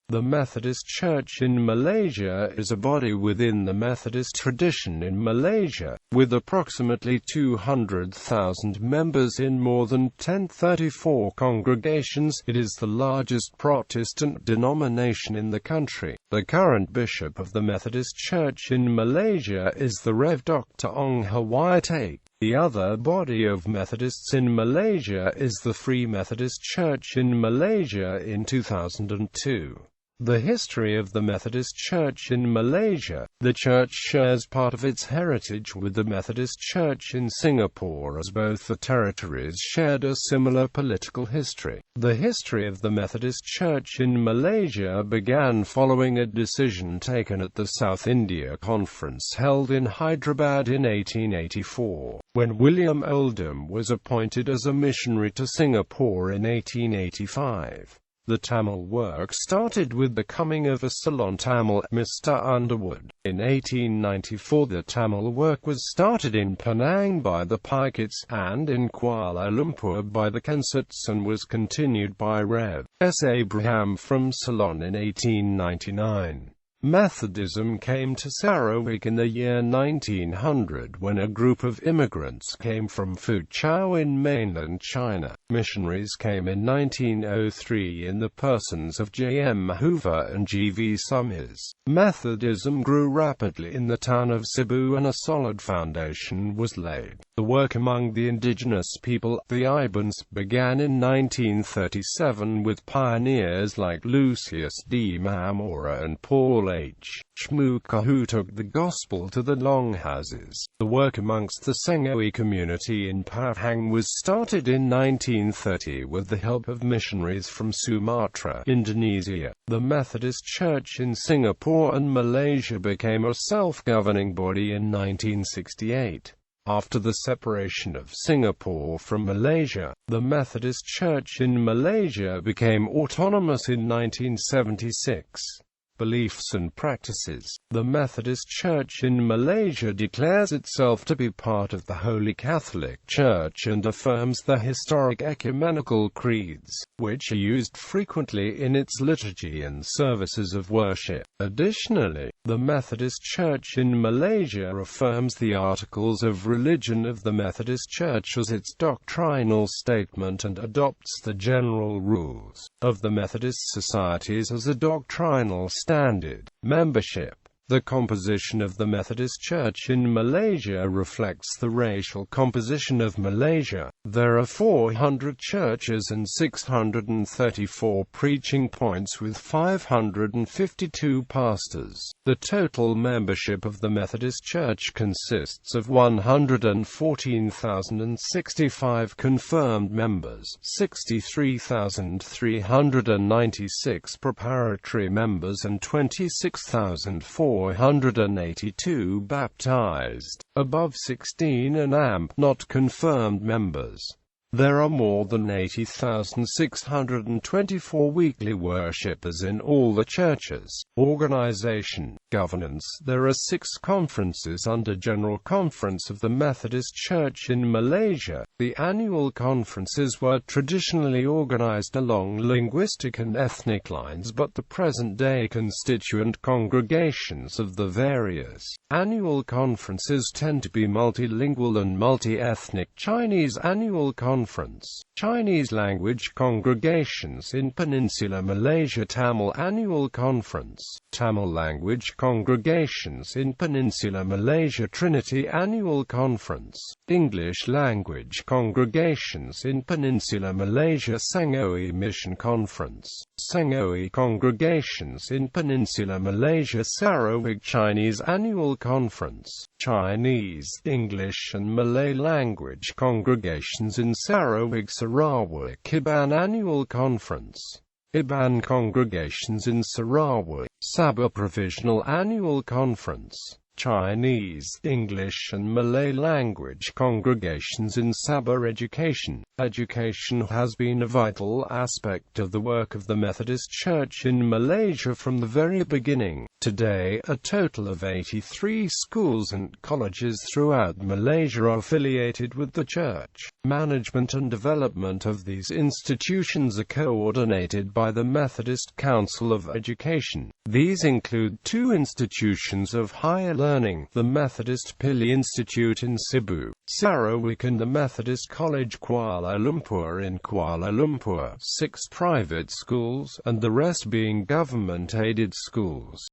The Methodist Church in Malaysia is a body within the Methodist tradition in Malaysia, with approximately 200,000 members in more than 1034 congregations. It is the largest Protestant denomination in the country. The current bishop of the Methodist Church in Malaysia is the Rev. Dr. Hwai Teik. The other body of Methodists in Malaysia is the Free Methodist Church in Malaysia in 2002. The history of the Methodist Church in Malaysia. The church shares part of its heritage with the Methodist Church in Singapore, as both the territories shared a similar political history. The history of the Methodist Church in Malaysia began following a decision taken at the South India Conference held in Hyderabad in 1884, when William Oldham was appointed as a missionary to Singapore in 1885. The Tamil work started with the coming of a Ceylon Tamil, Mr. Underwood. In 1894 the Tamil work was started in Penang by the Pikets, and in Kuala Lumpur by the Kensets, and was continued by Rev. S. Abraham from Ceylon in 1899. Methodism came to Sarawak in the year 1900 when a group of immigrants came from Fuzhou in mainland China. Missionaries came in 1903 in the persons of J. M. Hoover and G. V. Summers. Methodism grew rapidly in the town of Cebu and a solid foundation was laid. The work among the indigenous people, the Ibans, began in 1937 with pioneers like Lucius D. Mamora and Paul H. Schmucker who took the gospel to the Longhouses. The work amongst the Sengoe community in Pahang was started in 1930 with the help of missionaries from Sumatra, Indonesia. The Methodist Church in Singapore and Malaysia became a self-governing body in 1968. After the separation of Singapore from Malaysia, the Methodist Church in Malaysia became autonomous in 1976. Beliefs and practices. The Methodist Church in Malaysia declares itself to be part of the Holy Catholic Church and affirms the historic ecumenical creeds, which are used frequently in its liturgy and services of worship. Additionally, the Methodist Church in Malaysia affirms the Articles of Religion of the Methodist Church as its doctrinal statement and adopts the general rules of the Methodist societies as a doctrinal standard. Membership. The composition of the Methodist Church in Malaysia reflects the racial composition of Malaysia. There are 400 churches and 634 preaching points with 552 pastors. The total membership of the Methodist Church consists of 114,065 confirmed members, 63,396 preparatory members and 26,482 baptized, above 16 and amp not confirmed members. There are more than 80,624 weekly worshippers in all the churches. Organization. Governance. There are 6 conferences under General Conference of the Methodist Church in Malaysia. The annual conferences were traditionally organized along linguistic and ethnic lines, but the present-day constituent congregations of the various annual conferences tend to be multilingual and multi-ethnic. Chinese Annual Conference. Chinese language congregations in Peninsular Malaysia. Tamil Annual Conference. Tamil language congregations in Peninsular Malaysia. Trinity Annual Conference. English language congregations in Peninsular Malaysia. Sengoe Mission Conference. Sengoe congregations in Peninsular Malaysia. Sarawak Chinese Annual Conference. Chinese, English and Malay language congregations in Sarawak. Sarawak Iban Annual Conference. Iban congregations in Sarawak. Sabah Provisional Annual Conference. Chinese, English and Malay language congregations in Sabah. Education has been a vital aspect of the work of the Methodist Church in Malaysia from the very beginning. Today, a total of 83 schools and colleges throughout Malaysia are affiliated with the Church. Management and development of these institutions are coordinated by the Methodist Council of Education. These include two institutions of higher learning, the Methodist Pili Institute in Cebu, Sarawak, and the Methodist College Kuala Lumpur in Kuala Lumpur, 6 private schools, and the rest being government-aided schools.